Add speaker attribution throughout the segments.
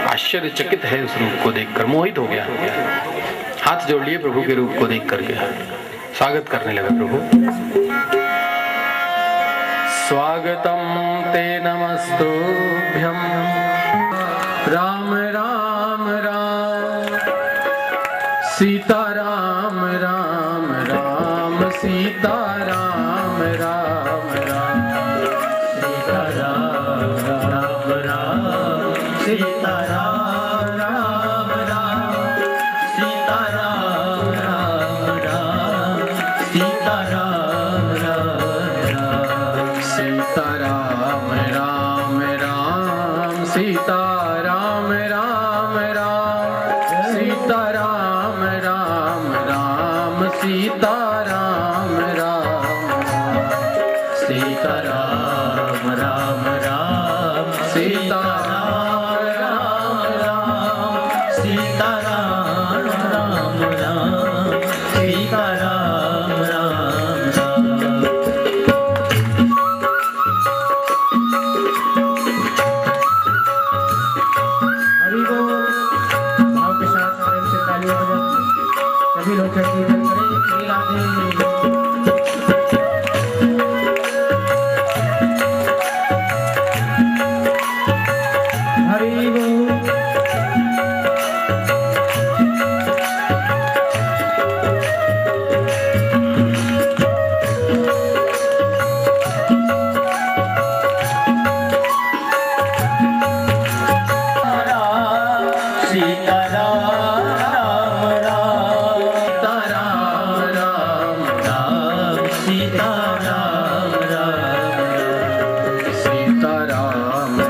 Speaker 1: आश्चर्यचकित है उस रूप को देखकर, मोहित हो गया। हाथ जोड़ लिए प्रभु के रूप को देख करके, स्वागत करने लगा प्रभु। स्वागतम ते नमस्तुभ्यं राम राम राम सीता राम राम राम सीता राम राम राम सीता राम राम राम सीता राम राम राम सीता राम राम राम सीता राम राम सीता राम राम राम सीता राम राम राम सीता राम राम राम सीता राम राम सीता राम राम राम सीता राम राम सीता राम राम राम सीता राम राम हरि बोल। भाव के साथ प्रेम से तालियां बजाते सभी लोग कीर्तन करें। श्री राधे। हरि बोल। सीता राम राम राम सीता राम राम सीता राम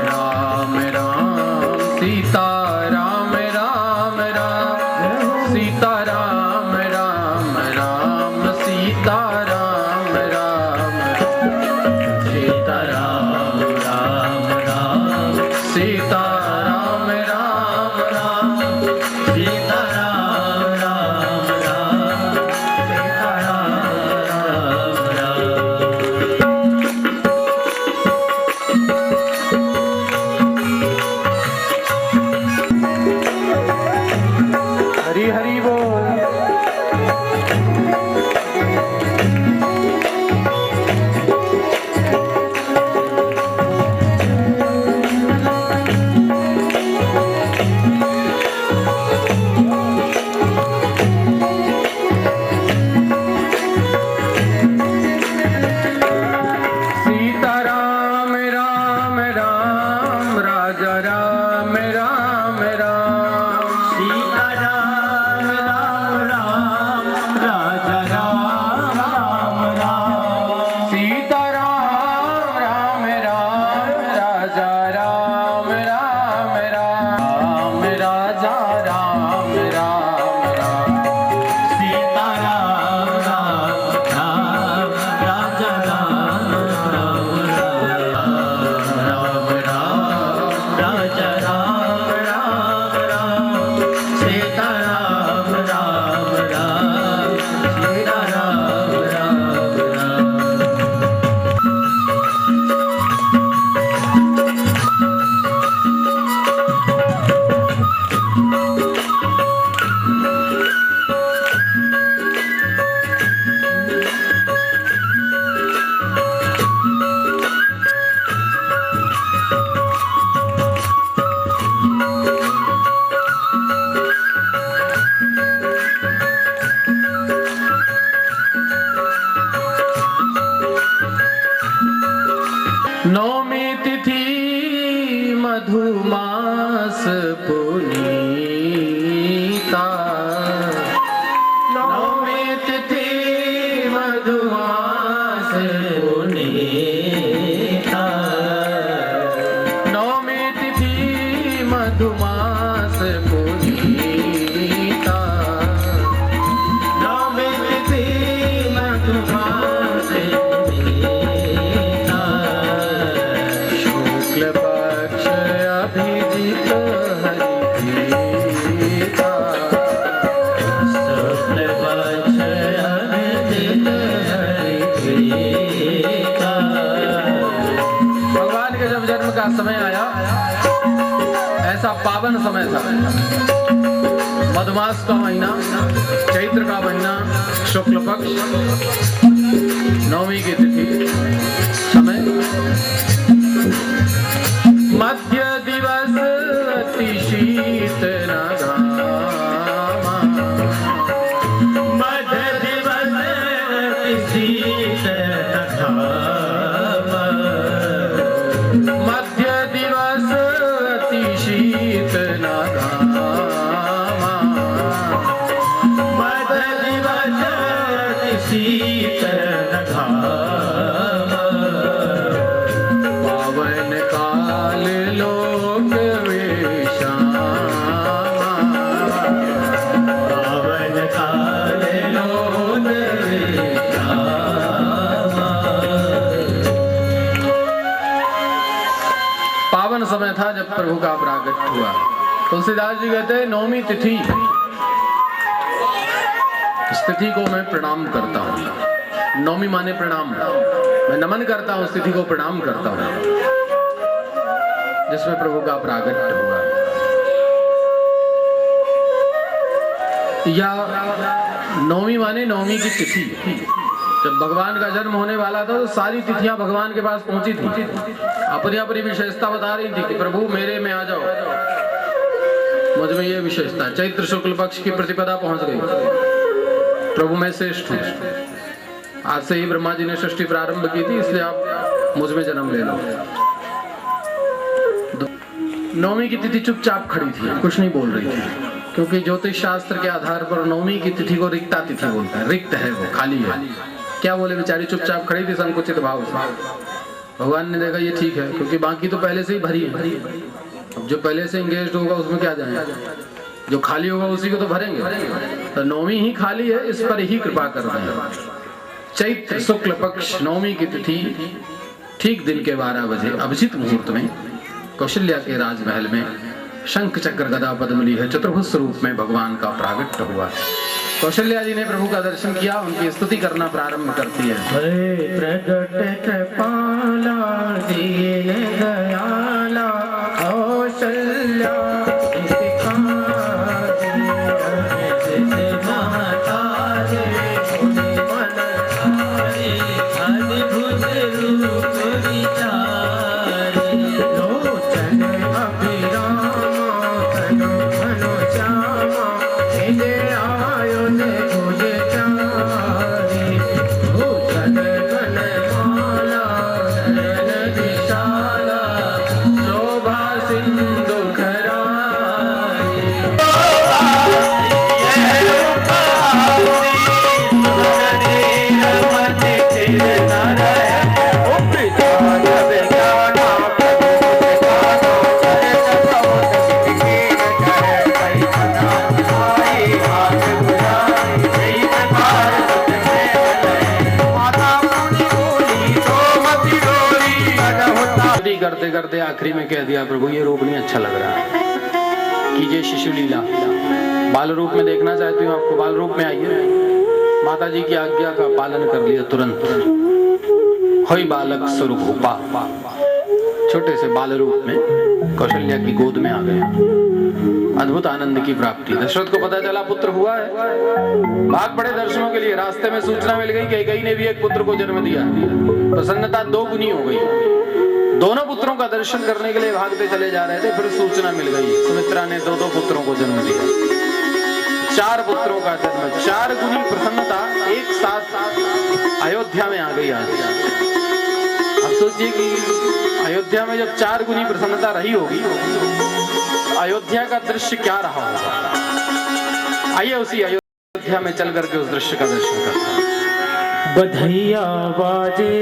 Speaker 1: राम राम सीता राम राम राम सीता राम राम राम सीता राम राम सीता राम राम राम सीता राम राम राम सीता राम राम राम सीता राम राम। हरि हरि बोल। सीता राम राम राम राजा राम राम राम सीता राम राम राम राजा राम राम राम सीता राम राम राम राजा राम राम राम राजा राम राम राम सीता राम राम राम राजा राम राम राम राजा राम राम राम सीता राम राम राम सीता राम राम राम। नौमी तिथि मधुमास पुनीता नौमी तिथि मधुमास पुनीता नौमी तिथि मधुमास पुनीता नौमी तिथि मधुमास शुक्ल पक्ष अभिजित हरि
Speaker 2: समय आया, ऐसा पावन समय था। मधुमास का महीना, चैत्र का महीना, शुक्ल पक्ष, नवमी की तिथि, समय मध्य दिवस अति शीत न घामा,
Speaker 1: मध्य दिवस अति शीत न घामा,
Speaker 2: मध्य दिवस अति शीत न घामा,
Speaker 1: मध्य दिवस अति शीत न घामा,
Speaker 2: पावन काल लोक विश्रामा,
Speaker 1: पावन काल लोक विश्रामा।
Speaker 2: पावन समय था जब प्रभु का प्रागट्य हुआ। तुलसीदास जी कहते हैं नौमी तिथि, इस तिथि को मैं प्रणाम करता हूँ। नौमी माने प्रणाम, मैं नमन करता हूँ, उस तिथि को प्रणाम करता हूँ जिसमें प्रभु का प्रागट्य हुआ। या नौमी माने नौमी की तिथि। जब भगवान का जन्म होने वाला था तो सारी तिथियां भगवान के पास पहुंची थी, अपनी अपनी विशेषता बता रही थी कि प्रभु मेरे में आ जाओ, मुझ में ये विशेषता। चैत्र शुक्ल पक्ष की प्रतिपदा पहुंच गई, प्रभु मैं श्रेष्ठ हूं। आज से ही ब्रह्मा जी ने सृष्टि प्रारंभ की थी, इसलिए आप मुझ में जन्म ले लो। नौमी की तिथि चुपचाप खड़ी थी, कुछ नहीं बोल रही थी, क्योंकि ज्योतिष शास्त्र के आधार पर नौमी की तिथि को रिक्ता तिथि बोलते हैं। रिक्त है, वो खाली है। क्या बोले, बेचारी चुपचाप खड़ी थी संकुचित भाव से। भगवान ने देखा ये ठीक है, क्योंकि बाकी तो पहले से ही भरी है। अब जो पहले से एंगेज्ड होगा उसमें क्या जाए, जो खाली होगा उसी को तो भरेंगे। तो नौमी ही खाली है, इस पर ही कृपा कर रहे हैं। चैत्र शुक्ल पक्ष नौमी की तिथि ठीक दिन के 12 बजे अभिजित मुहूर्त में कौशल्या के राजमहल में शंख चक्र गदा पद्म है चतुर्भुज स्वरूप में भगवान का प्रागट्य हुआ। कौशल्या जी ने प्रभु का दर्शन किया, उनकी स्तुति करना प्रारंभ करती है।
Speaker 1: प्रगट कृपाला दीन दयाला कौशल्या
Speaker 2: करते करते आखिरी में कह दिया, प्रभु ये रूप नहीं अच्छा लग रहा है, कीजिए शिशु लीला। बाल रूप में देखना चाहती हूँ आपको, बाल रूप में आइए। माता जी की आज्ञा का पालन कर लिया तुरंत। होई बालक स्वरूपा, छोटे से बाल रूप में कौशल्या की गोद में आ गए। अद्भुत आनंद की प्राप्ति। दशरथ को पता चला पुत्र हुआ है, भाग पड़े दर्शनों के लिए। रास्ते में सूचना मिल गई कि कैकेयी ने भी एक पुत्र को जन्म दिया। प्रसन्नता दोगुनी हो गई। दोनों पुत्रों का दर्शन करने के लिए भागते चले जा रहे थे, फिर सूचना मिल गई सुमित्रा ने दो पुत्रों को जन्म दिया। 4 पुत्रों का जन्म, 4 गुनी प्रसन्नता एक साथ अयोध्या में आ गई आज। अब सोचिए कि अयोध्या में जब 4 गुनी प्रसन्नता रही होगी, अयोध्या का दृश्य क्या रहा होगा। आइए उसी अयोध्या में चल करके उस दृश्य का दर्शन करते हैं।
Speaker 1: बधैया बाजे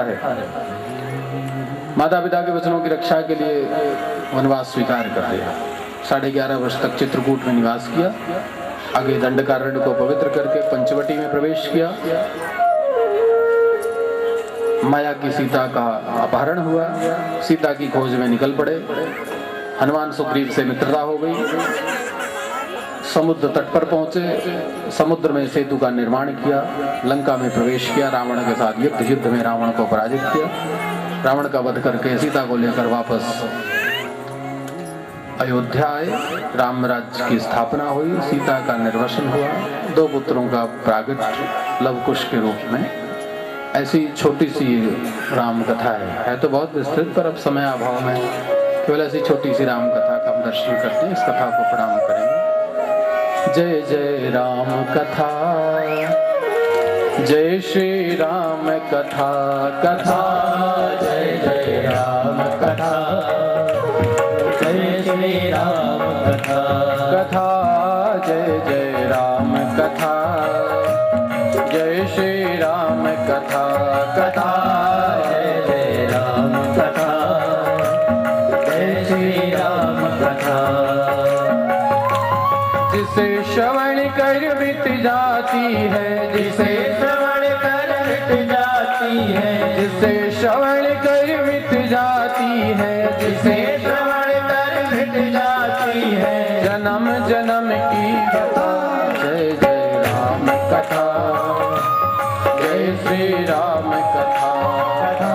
Speaker 2: कथा है। माता पिता के वचनों की रक्षा के लिए वनवास स्वीकार कर लिया। 11.5 वर्ष तक चित्रकूट में निवास किया। आगे दंडकारण्य को पवित्र करके पंचवटी में प्रवेश किया। माया की सीता का अपहरण हुआ। सीता की खोज में निकल पड़े। हनुमान सुग्रीव से मित्रता हो गई। समुद्र तट पर पहुंचे। समुद्र में सेतु का निर्माण किया। लंका में प्रवेश किया। रावण के साथ युद्ध में रावण को पराजित किया। रावण का वध करके सीता को लेकर वापस अयोध्या आए। राम राज्य की स्थापना हुई। सीता का निर्वसन हुआ। 2 पुत्रों का प्रागट्य लवकुश के रूप में। ऐसी छोटी सी राम कथा है तो बहुत विस्तृत, पर अब समय अभाव में केवल ऐसी छोटी सी राम कथा का हम दर्शन करते हैं। इस कथा को प्रणाम करेंगे। जय जय राम कथा, जय श्री राम कथा कथा,
Speaker 3: जय जय राम कथा, जय श्री राम कथा
Speaker 2: कथा, जय जय राम कथा, जय श्री राम कथा कथा,
Speaker 3: जय जय राम कथा, जय श्री राम कथा।
Speaker 2: जिसे श्रवण कर मिट जाती है, जिसे
Speaker 3: श्रवण कर मिट जाती है,
Speaker 2: जिसे श्रवण कर मिट जाती है,
Speaker 3: जिसे श्रवण कर मिट जाती है,
Speaker 2: जन्म जन्म की कथा। जय जय राम कथा, जय श्री राम कथा
Speaker 3: कथा,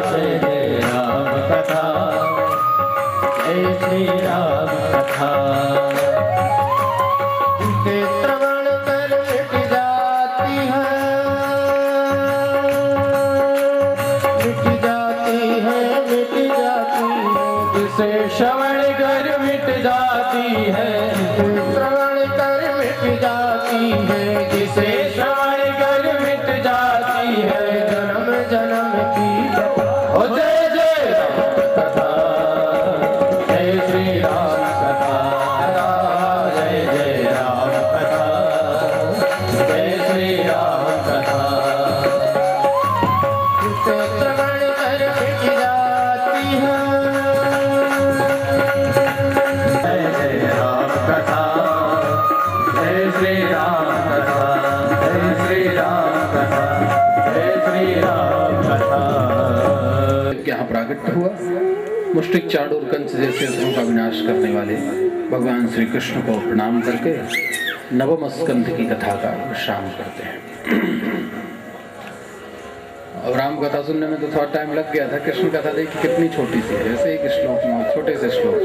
Speaker 3: जय जय राम कथा, जय श्री राम कथा। जिसे श्रवण कर मिट जाती है, मिट जाती है, मिट जाती है,
Speaker 2: जिसे श्रवण कर मिट जाती है,
Speaker 3: श्रवण कर मिट जाती है, जिसे श्रवण कर मिट जाती है, जन्म जन्म की कथा।
Speaker 2: ओ जय जय राम कथा,
Speaker 3: जय श्री राम कथा, जय जय राम कथा, जय श्री राम कथा। जिसे श्रवण कर मिट जाती है, जय जय राम कथा, जय श्री राम कथा, जय श्री राम कथा, जय श्री राम कथा।
Speaker 2: यहाँ प्राकट हुआ। मुष्टिक चाणूर कंस जैसे असुरों का विनाश करने वाले भगवान श्री कृष्ण को प्रणाम करके नवम स्कंध की कथा का विश्राम करते हैं। और राम कथा सुनने में तो थोड़ा टाइम लग गया था। कृष्ण कथा देखिए कितनी छोटी सी है। जैसे एक श्लोक में, छोटे से श्लोक,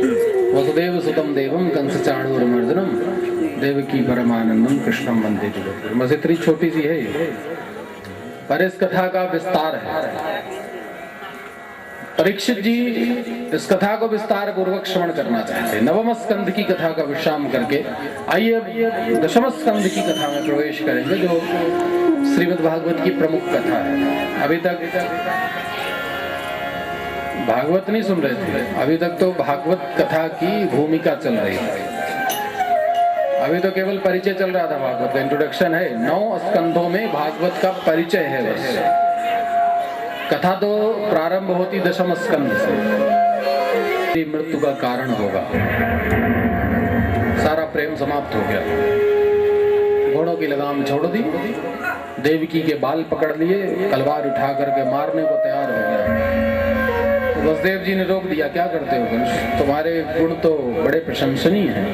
Speaker 2: वसुदेव सुतम देवम कंस चाणूर मर्दनम देवकी परमानंदम कृष्णम वंदे जगत। बस इतनी छोटी सी है ये, पर इस कथा का विस्तार है। परीक्षित जी इस कथा को विस्तार पूर्वक श्रवण करना चाहते हैं। नवम स्कंध की कथा का विश्राम करके आइए दशम स्कंध की कथा में प्रवेश करेंगे, जो श्रीमद् भागवत की प्रमुख कथा है। अभी तक भागवत नहीं सुन रहे थे, अभी तक तो भागवत कथा की भूमिका चल रही है। अभी तो केवल परिचय चल रहा था, भागवत का इंट्रोडक्शन है। 9 स्कंधों में भागवत का परिचय है बस। कथा तो प्रारंभ होती दशम स्कंध से। मृत्यु का कारण होगा, सारा प्रेम समाप्त हो गया। घोड़ों की लगाम छोड़ दी, देवकी के बाल पकड़ लिए, तलवार उठा करके मारने को तैयार हो गया। तो वसुदेव जी ने रोक दिया, क्या करते हो कंस, तुम्हारे गुण तो बड़े प्रशंसनीय हैं,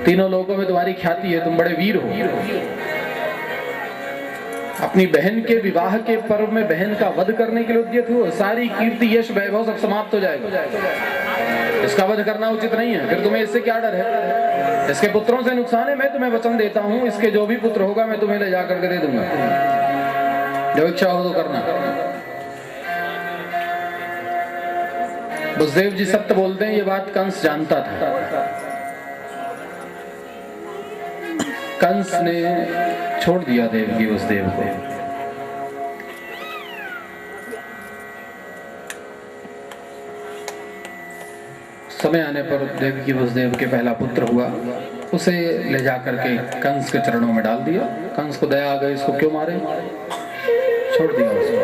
Speaker 2: तीनों लोगों में तुम्हारी ख्याति है, तुम बड़े वीर हो। अपनी बहन के विवाह के पर्व में बहन का वध करने के लिए उद्यत हो, सारी कीर्ति यश वैभव सब समाप्त हो जाएगा। इसका वध करना उचित नहीं है। फिर तुम्हें इससे क्या डर है? इसके पुत्रों से नुकसान है, मैं तुम्हें वचन देता हूं, इसके जो भी पुत्र होगा मैं तुम्हें ले जा करके दे दूंगा, जो इच्छा हो तो करना। वसुदेव जी सत्य बोलते हैं, ये बात कंस जानता था। कंस ने छोड़ दिया देवकी वसुदेव को। समय आने पर देवकी वसुदेव के पहला पुत्र हुआ, उसे ले जाकर के कंस के चरणों में डाल दिया। कंस को दया आ गई, इसको क्यों मारे, छोड़ दिया उसको।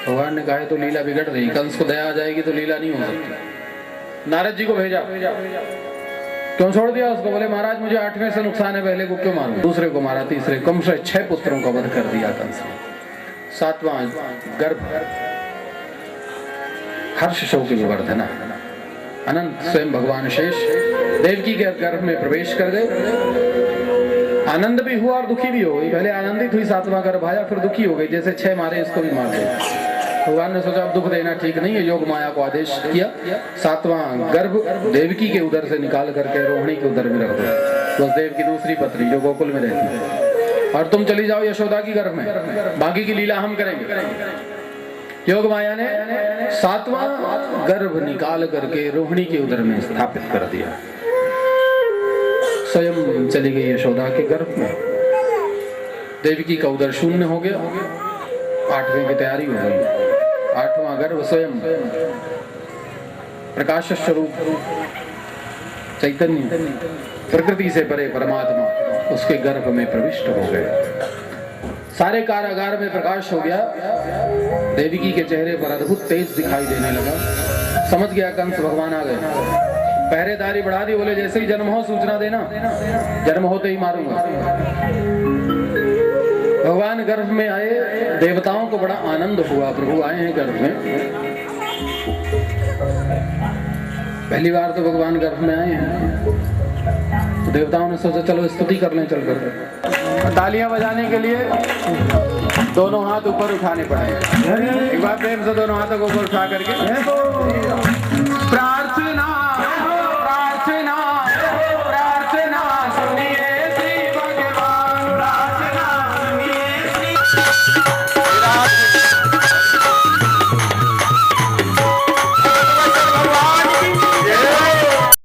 Speaker 2: भगवान ने कहा है तो लीला बिगड़ रही, कंस को दया आ जाएगी तो लीला नहीं हो सकती। नारद जी को भेजा, क्यों छोड़ दिया उसको? बोले महाराज मुझे 8वें से नुकसान है, पहले को क्यों मारूं? दूसरे को मारा, तीसरे कम से 6 पुत्रों का वध कर दिया कंस ने। 7वां गर्भ हर्ष शोक विवर्धना, अनंत स्वयं भगवान शेष देवकी के गर्भ में प्रवेश कर गए। आनंद भी हुआ और दुखी भी हो गई। पहले आनंदित हुई, 7वां गर्भ आया, फिर दुखी हो गई, जैसे 6 मारे इसको भी मार दिया। भगवान ने सोचा अब दुख देना ठीक नहीं है, योग माया को आदेश किया 7वां गर्भ देवकी के उदर से निकाल करके रोहिणी के उदर में रख दो, वसुदेव की दूसरी पत्नी जो गोकुल में रहती है, और तुम चली जाओ यशोदा की गर्भ में, बाकी की लीला हम करेंगे। योग माया ने 7वां गर्भ निकाल करके रोहिणी के उदर में स्थापित कर दिया। स्वयं चली गई यशोदा के गर्भ में, देवकी का उदर शून्य हो गया, 8वें की तैयारी हो गई। 8वां गर्भ स्वयं प्रकाश स्वरूप चैतन्य प्रकृति से परे परमात्मा उसके गर्भ में प्रविष्ट हो गए। सारे कारागार में प्रकाश हो गया, देवकी के चेहरे पर अद्भुत तेज दिखाई देने लगा। समझ गया कंस भगवान आ गए, पहरेदारी बढ़ा दी, बोले जैसे ही जन्म हो सूचना देना, जन्म होते ही मारूंगा। भगवान गर्भ में आए, देवताओं को बड़ा आनंद हुआ, प्रभु आए हैं गर्भ में। पहली बार तो भगवान गर्भ में आए हैं, तो देवताओं ने सोचा चलो स्तुति कर लें चल कर। तालियां बजाने के लिए दोनों हाथ ऊपर उठाने पड़े। एक बार प्रेम से दोनों हाथों को ऊपर उठा करके प्रार्थना